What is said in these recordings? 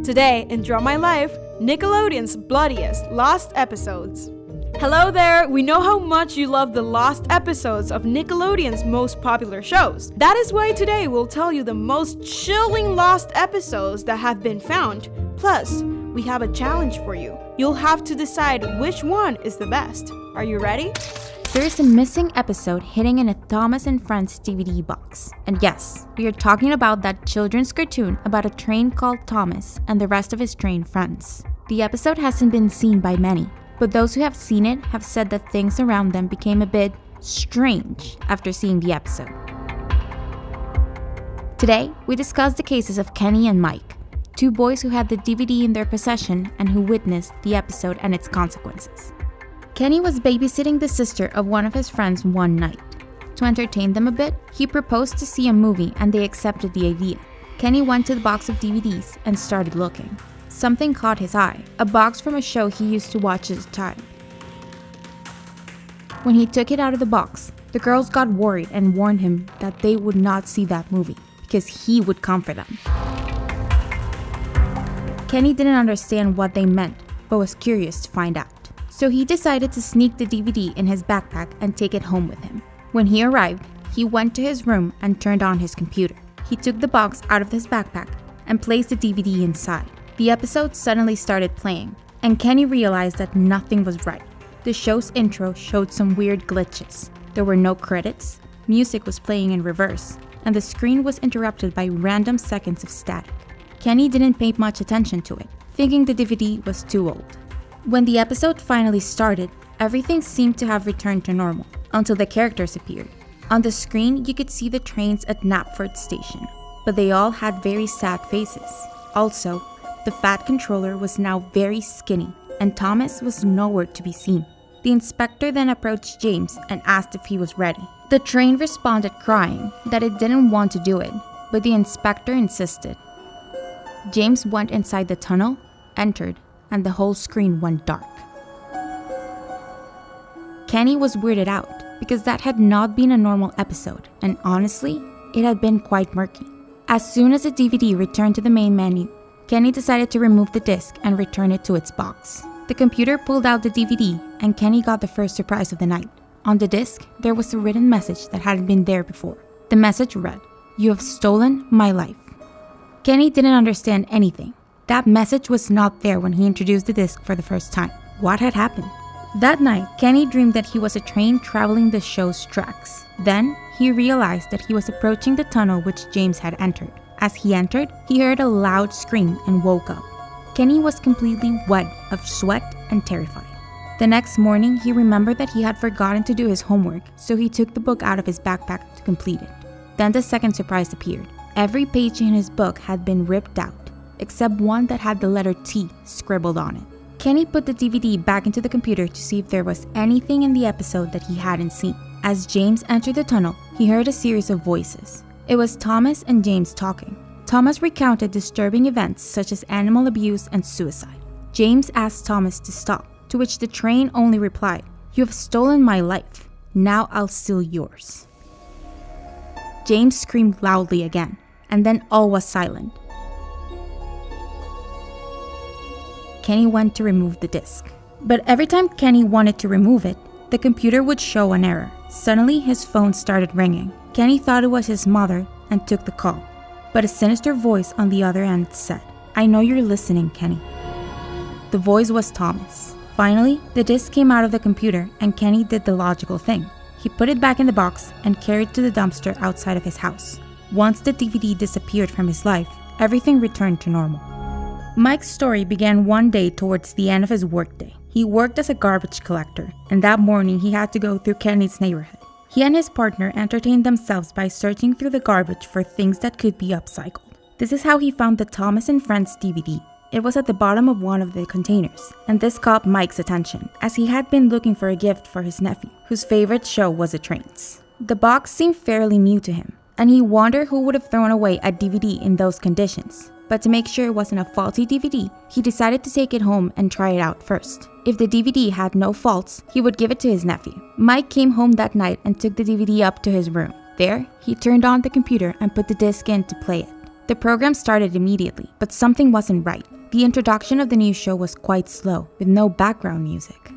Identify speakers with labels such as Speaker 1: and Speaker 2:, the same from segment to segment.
Speaker 1: Today in Draw My Life, Nickelodeon's bloodiest lost episodes. Hello there! We know how much you love the lost episodes of Nickelodeon's most popular shows. That is why today we'll tell you the most chilling lost episodes that have been found. Plus, we have a challenge for you. You'll have to decide which one is the best. Are you ready?
Speaker 2: There is a missing episode hidden in a Thomas and Friends DVD box. And yes, we are talking about that children's cartoon about a train called Thomas and the rest of his train friends. The episode hasn't been seen by many, but those who have seen it have said that things around them became a bit strange after seeing the episode. Today, we discuss the cases of Kenny and Mike, two boys who had the DVD in their possession and who witnessed the episode and its consequences. Kenny was babysitting the sister of one of his friends one night. To entertain them a bit, he proposed to see a movie and they accepted the idea. Kenny went to the box of DVDs and started looking. Something caught his eye, a box from a show he used to watch as a child. When he took it out of the box, the girls got worried and warned him that they would not see that movie because he would come for them. Kenny didn't understand what they meant, but was curious to find out. So he decided to sneak the DVD in his backpack and take it home with him. When he arrived, he went to his room and turned on his computer. He took the box out of his backpack and placed the DVD inside. The episode suddenly started playing, and Kenny realized that nothing was right. The show's intro showed some weird glitches. There were no credits, music was playing in reverse, and the screen was interrupted by random seconds of static. Kenny didn't pay much attention to it, thinking the DVD was too old. When the episode finally started, everything seemed to have returned to normal, until the characters appeared. On the screen, you could see the trains at Knapford Station, but they all had very sad faces. Also, the fat controller was now very skinny, and Thomas was nowhere to be seen. The inspector then approached James and asked if he was ready. The train responded crying that it didn't want to do it, but the inspector insisted. James went inside the tunnel, entered, and the whole screen went dark. Kenny was weirded out because that had not been a normal episode, and honestly, it had been quite murky. As soon as the DVD returned to the main menu, Kenny decided to remove the disc and return it to its box. The computer pulled out the DVD, and Kenny got the first surprise of the night. On the disc, there was a written message that hadn't been there before. The message read, "You have stolen my life." Kenny didn't understand anything. That message was not there when he introduced the disc for the first time. What had happened? That night, Kenny dreamed that he was a train traveling the show's tracks. Then, he realized that he was approaching the tunnel which James had entered. As he entered, he heard a loud scream and woke up. Kenny was completely wet of sweat and terrified. The next morning, he remembered that he had forgotten to do his homework, so he took the book out of his backpack to complete it. Then the second surprise appeared. Every page in his book had been ripped out, except one that had the letter T scribbled on it. Kenny put the DVD back into the computer to see if there was anything in the episode that he hadn't seen. As James entered the tunnel, he heard a series of voices. It was Thomas and James talking. Thomas recounted disturbing events such as animal abuse and suicide. James asked Thomas to stop, to which the train only replied, "You have stolen my life. Now I'll steal yours." James screamed loudly again, and then all was silent. Kenny went to remove the disc. But every time Kenny wanted to remove it, the computer would show an error. Suddenly, his phone started ringing. Kenny thought it was his mother and took the call. But a sinister voice on the other end said, "I know you're listening, Kenny." The voice was Thomas. Finally, the disc came out of the computer and Kenny did the logical thing. He put it back in the box and carried it to the dumpster outside of his house. Once the DVD disappeared from his life, everything returned to normal. Mike's story began one day towards the end of his workday. He worked as a garbage collector, and that morning he had to go through Kenny's neighborhood. He and his partner entertained themselves by searching through the garbage for things that could be upcycled. This is how he found the Thomas and Friends DVD. It was at the bottom of one of the containers, and this caught Mike's attention, as he had been looking for a gift for his nephew, whose favorite show was the trains. The box seemed fairly new to him, and he wondered who would have thrown away a DVD in those conditions. But to make sure it wasn't a faulty DVD, he decided to take it home and try it out first. If the DVD had no faults, he would give it to his nephew. Mike came home that night and took the DVD up to his room. There, he turned on the computer and put the disc in to play it. The program started immediately, but something wasn't right. The introduction of the new show was quite slow, with no background music.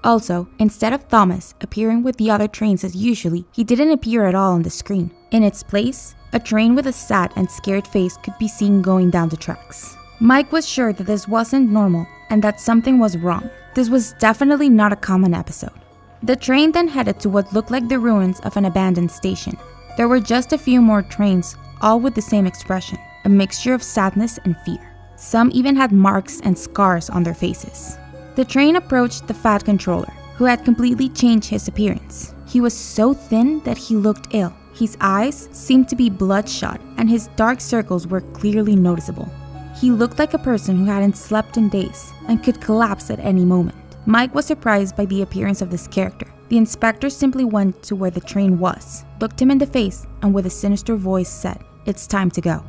Speaker 2: Also, instead of Thomas appearing with the other trains as usually, he didn't appear at all on the screen. In its place, a train with a sad and scared face could be seen going down the tracks. Mike was sure that this wasn't normal and that something was wrong. This was definitely not a common episode. The train then headed to what looked like the ruins of an abandoned station. There were just a few more trains, all with the same expression, a mixture of sadness and fear. Some even had marks and scars on their faces. The train approached the fat controller, who had completely changed his appearance. He was so thin that he looked ill. His eyes seemed to be bloodshot, and his dark circles were clearly noticeable. He looked like a person who hadn't slept in days and could collapse at any moment. Mike was surprised by the appearance of this character. The inspector simply went to where the train was, looked him in the face, and with a sinister voice said, "It's time to go."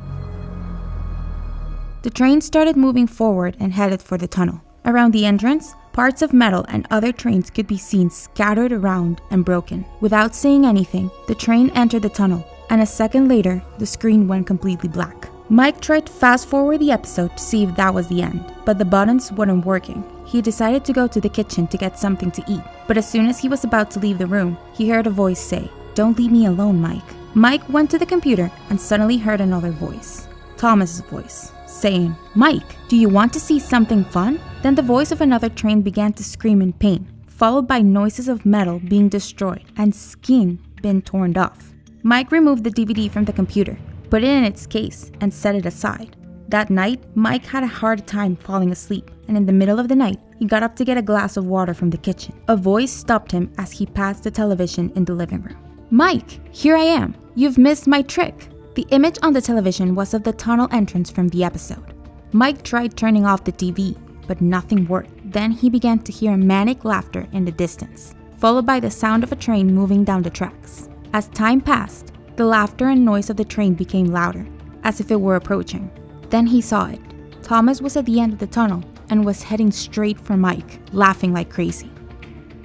Speaker 2: The train started moving forward and headed for the tunnel. Around the entrance, parts of metal and other trains could be seen scattered around and broken. Without saying anything, the train entered the tunnel, and a second later, the screen went completely black. Mike tried to fast forward the episode to see if that was the end, but the buttons weren't working. He decided to go to the kitchen to get something to eat, but as soon as he was about to leave the room, he heard a voice say, "Don't leave me alone, Mike." Mike went to the computer and suddenly heard another voice, Thomas's voice, saying, "Mike, do you want to see something fun?" Then the voice of another train began to scream in pain, followed by noises of metal being destroyed and skin being torn off. Mike removed the DVD from the computer, put it in its case, and set it aside. That night, Mike had a hard time falling asleep, and in the middle of the night, he got up to get a glass of water from the kitchen. A voice stopped him as he passed the television in the living room. "Mike, here I am. You've missed my trick." The image on the television was of the tunnel entrance from the episode. Mike tried turning off the TV, but nothing worked. Then he began to hear manic laughter in the distance, followed by the sound of a train moving down the tracks. As time passed, the laughter and noise of the train became louder, as if it were approaching. Then he saw it. Thomas was at the end of the tunnel and was heading straight for Mike, laughing like crazy.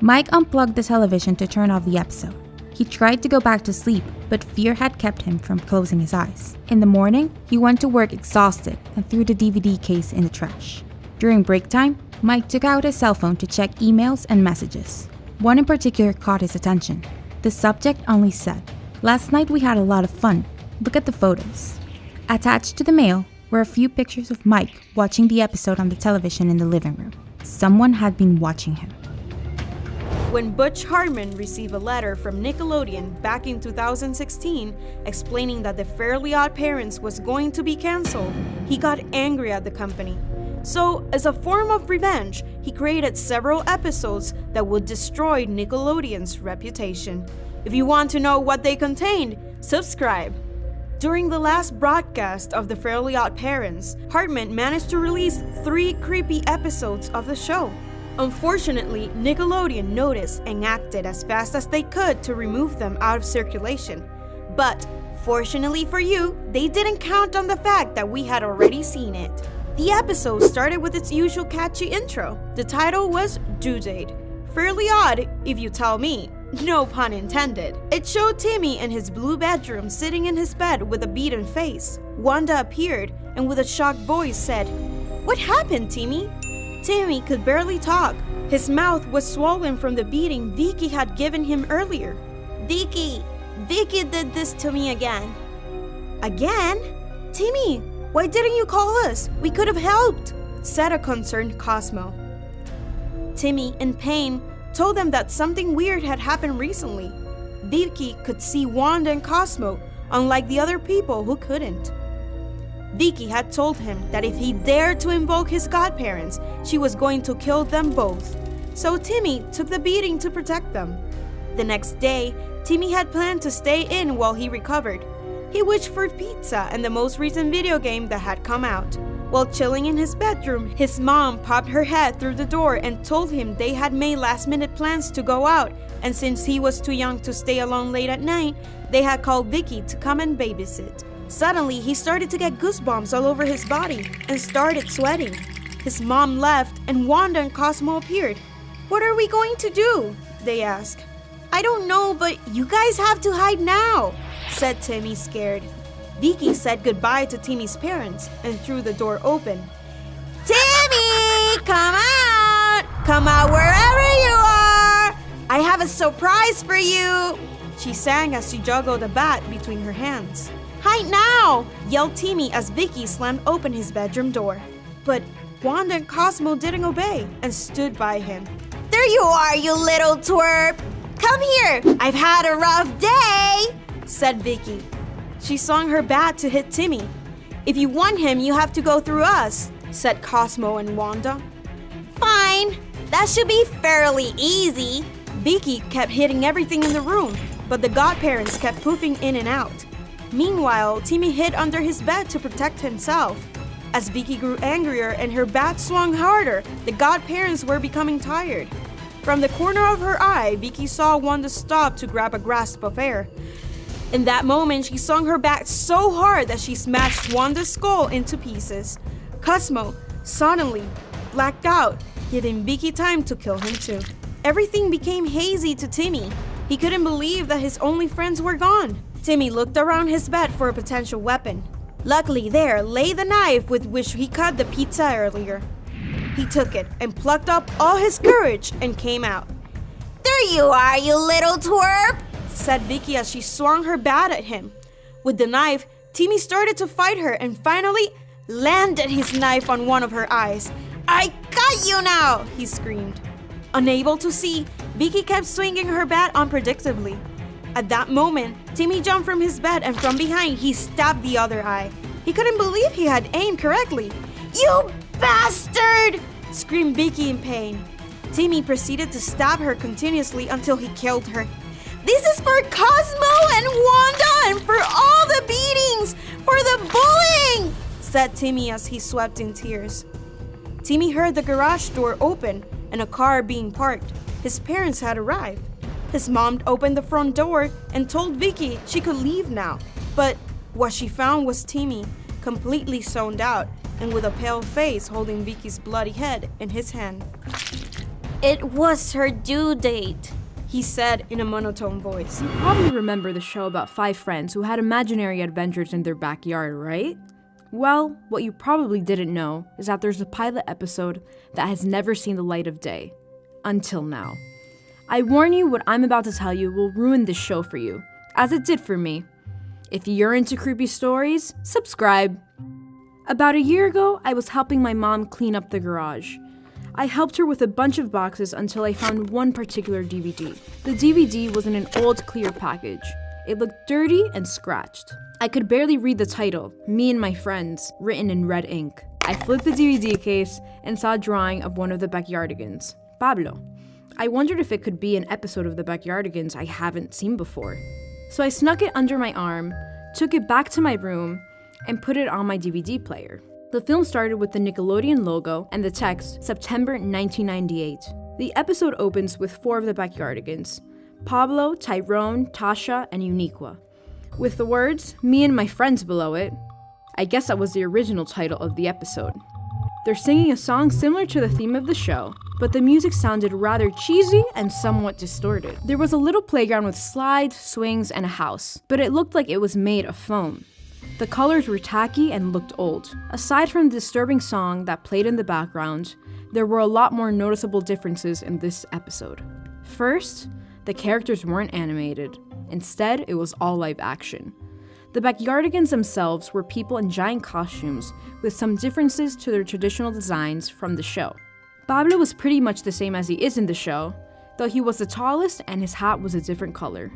Speaker 2: Mike unplugged the television to turn off the episode. He tried to go back to sleep, but fear had kept him from closing his eyes. In the morning, he went to work exhausted and threw the DVD case in the trash. During break time, Mike took out his cell phone to check emails and messages. One in particular caught his attention. The subject only said, "Last night we had a lot of fun. Look at the photos." Attached to the mail were a few pictures of Mike watching the episode on the television in the living room. Someone had been watching him.
Speaker 1: When Butch Hartman received a letter from Nickelodeon back in 2016 explaining that the Fairly OddParents was going to be canceled, he got angry at the company. So, as a form of revenge, he created several episodes that would destroy Nickelodeon's reputation. If you want to know what they contained, subscribe. During the last broadcast of the Fairly OddParents, Hartman managed to release 3 creepy episodes of the show. Unfortunately, Nickelodeon noticed and acted as fast as they could to remove them out of circulation. But, fortunately for you, they didn't count on the fact that we had already seen it. The episode started with its usual catchy intro. The title was Due Date. Fairly odd, if you tell me. No pun intended. It showed Timmy in his blue bedroom sitting in his bed with a beaten face. Wanda appeared and with a shocked voice said, "What happened, Timmy?" Timmy could barely talk. His mouth was swollen from the beating Vicky had given him earlier. Vicky did this to me again." "Again? Timmy, why didn't you call us? We could have helped," said a concerned Cosmo. Timmy, in pain, told them that something weird had happened recently. Vicky could see Wanda and Cosmo, unlike the other people who couldn't. Vicky had told him that if he dared to invoke his godparents, she was going to kill them both. So Timmy took the beating to protect them. The next day, Timmy had planned to stay in while he recovered. He wished for pizza and the most recent video game that had come out. While chilling in his bedroom, his mom popped her head through the door and told him they had made last-minute plans to go out, and since he was too young to stay alone late at night, they had called Vicky to come and babysit. Suddenly, he started to get goosebumps all over his body and started sweating. His mom left and Wanda and Cosmo appeared. "What are we going to do?" they asked. "I don't know, but you guys have to hide now," said Timmy, scared. Vicky said goodbye to Timmy's parents and threw the door open.
Speaker 3: Come out! Come out wherever you are! I have a surprise for you!
Speaker 1: She sang as she juggled a bat between her hands. Hide now! Yelled Timmy as Vicky slammed open his bedroom door. But Wanda and Cosmo didn't obey and stood by him.
Speaker 3: There you are, you little twerp! Come here! I've had a rough day!
Speaker 1: Said Vicky. She swung her bat to hit Timmy. If you want him, you have to go through us, said Cosmo and Wanda.
Speaker 3: Fine, that should be fairly easy.
Speaker 1: Vicky kept hitting everything in the room, but the godparents kept poofing in and out. Meanwhile, Timmy hid under his bed to protect himself. As Vicky grew angrier and her bat swung harder, the godparents were becoming tired. From the corner of her eye, Vicky saw Wanda stop to grab a grasp of air. In that moment, she swung her bat so hard that she smashed Wanda's skull into pieces. Cosmo suddenly blacked out, giving Vicky time to kill him too. Everything became hazy to Timmy. He couldn't believe that his only friends were gone. Timmy looked around his bed for a potential weapon. Luckily, there lay the knife with which he cut the pizza earlier. He took it and plucked up all his courage and came out.
Speaker 3: There you are, you little twerp!
Speaker 1: Said Vicky as she swung her bat at him. With the knife, Timmy started to fight her and finally landed his knife on one of her eyes. I got you now, he screamed. Unable to see, Vicky kept swinging her bat unpredictably. At that moment, Timmy jumped from his bed and from behind he stabbed the other eye. He couldn't believe he had aimed correctly. You bastard! Screamed Vicky in pain. Timmy proceeded to stab her continuously until he killed her. This is for Cosmo and Wanda and for all the beatings, for the bullying, said Timmy as he swept in tears. Timmy heard the garage door open and a car being parked. His parents had arrived. His mom opened the front door and told Vicky she could leave now. But what she found was Timmy, completely zoned out and with a pale face holding Vicky's bloody head in his hand.
Speaker 3: It was her due date,
Speaker 1: he said in a monotone voice.
Speaker 4: You probably remember the show about 5 friends who had imaginary adventures in their backyard, right? Well, what you probably didn't know is that there's a pilot episode that has never seen the light of day. Until now. I warn you, what I'm about to tell you will ruin this show for you, as it did for me. If you're into creepy stories, subscribe. About a year ago, I was helping my mom clean up the garage. I helped her with a bunch of boxes until I found one particular DVD. The DVD was in an old clear package. It looked dirty and scratched. I could barely read the title, Me and My Friends, written in red ink. I flipped the DVD case and saw a drawing of one of the Backyardigans, Pablo. I wondered if it could be an episode of the Backyardigans I haven't seen before. So I snuck it under my arm, took it back to my room, and put it on my DVD player. The film started with the Nickelodeon logo and the text, September 1998. The episode opens with 4 of the Backyardigans, Pablo, Tyrone, Tasha, and Uniqua, with the words, Me and My Friends below it. I guess that was the original title of the episode. They're singing a song similar to the theme of the show, but the music sounded rather cheesy and somewhat distorted. There was a little playground with slides, swings, and a house, but it looked like it was made of foam. The colors were tacky and looked old. Aside from the disturbing song that played in the background, there were a lot more noticeable differences in this episode. First, the characters weren't animated. Instead, it was all live action. The Backyardigans themselves were people in giant costumes with some differences to their traditional designs from the show. Pablo was pretty much the same as he is in the show, though he was the tallest and his hat was a different color.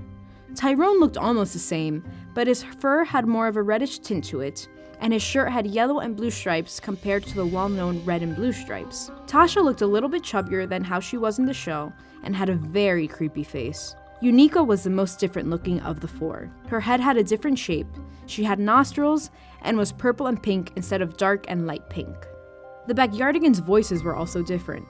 Speaker 4: Tyrone looked almost the same, but his fur had more of a reddish tint to it, and his shirt had yellow and blue stripes compared to the well-known red and blue stripes. Tasha looked a little bit chubbier than how she was in the show, and had a very creepy face. Uniqua was the most different looking of the 4. Her head had a different shape, she had nostrils, and was purple and pink instead of dark and light pink. The Backyardigans' voices were also different.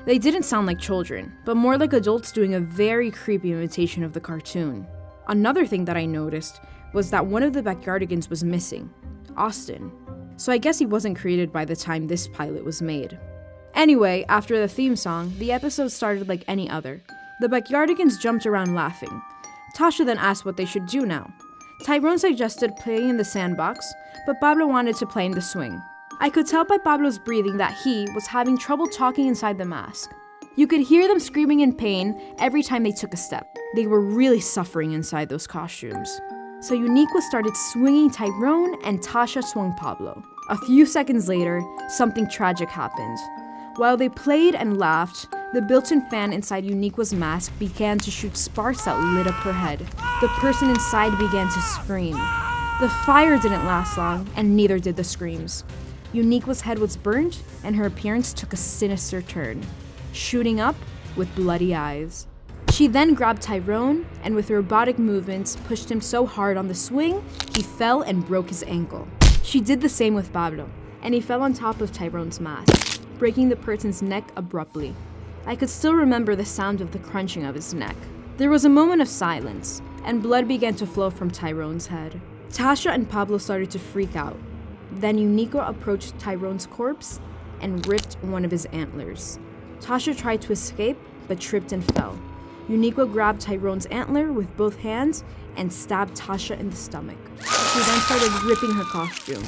Speaker 4: They didn't sound like children, but more like adults doing a very creepy imitation of the cartoon. Another thing that I noticed was that one of the Backyardigans was missing, Austin. So I guess he wasn't created by the time this pilot was made. Anyway, after the theme song, the episode started like any other. The Backyardigans jumped around laughing. Tasha then asked what they should do now. Tyrone suggested playing in the sandbox, but Pablo wanted to play in the swing. I could tell by Pablo's breathing that he was having trouble talking inside the mask. You could hear them screaming in pain every time they took a step. They were really suffering inside those costumes. So Uniqua started swinging Tyrone and Tasha swung Pablo. A few seconds later, something tragic happened. While they played and laughed, the built-in fan inside Uniqua's mask began to shoot sparks that lit up her head. The person inside began to scream. The fire didn't last long, and neither did the screams. Uniqua's head was burnt, and her appearance took a sinister turn, shooting up with bloody eyes. She then grabbed Tyrone, and with robotic movements, pushed him so hard on the swing, he fell and broke his ankle. She did the same with Pablo, and he fell on top of Tyrone's mask, breaking the person's neck abruptly. I could still remember the sound of the crunching of his neck. There was a moment of silence, and blood began to flow from Tyrone's head. Tasha and Pablo started to freak out. Then Uniqua approached Tyrone's corpse and ripped one of his antlers. Tasha tried to escape, but tripped and fell. Uniqua grabbed Tyrone's antler with both hands and stabbed Tasha in the stomach. She then started ripping her costume.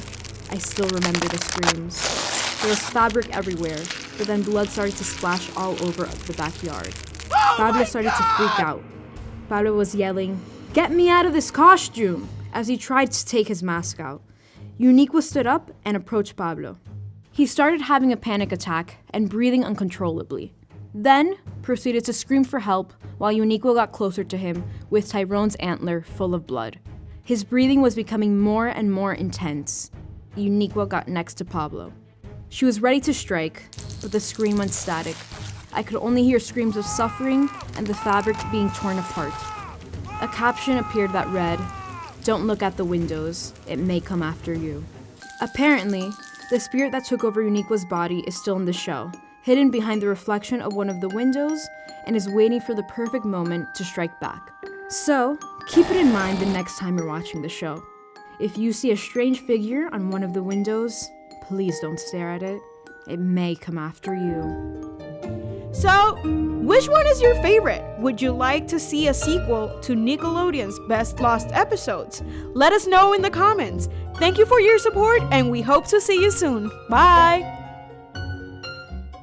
Speaker 4: I still remember the screams. There was fabric everywhere, but then blood started to splash all over the backyard. Pablo started to freak out. Pablo was yelling, "Get me out of this costume!" as he tried to take his mask out. Uniqua stood up and approached Pablo. He started having a panic attack and breathing uncontrollably. Then proceeded to scream for help while Uniqua got closer to him with Tyrone's antler full of blood. His breathing was becoming more and more intense. Uniqua got next to Pablo. She was ready to strike, but the scream went static. I could only hear screams of suffering and the fabric being torn apart. A caption appeared that read, "Don't look at the windows, it may come after you." Apparently, the spirit that took over Uniqua's body is still in the show, hidden behind the reflection of one of the windows, and is waiting for the perfect moment to strike back. So, keep it in mind the next time you're watching the show. If you see a strange figure on one of the windows, please don't stare at it. It may come after you.
Speaker 1: So, which one is your favorite? Would you like to see a sequel to Nickelodeon's Best Lost Episodes? Let us know in the comments. Thank you for your support, and we hope to see you soon. Bye!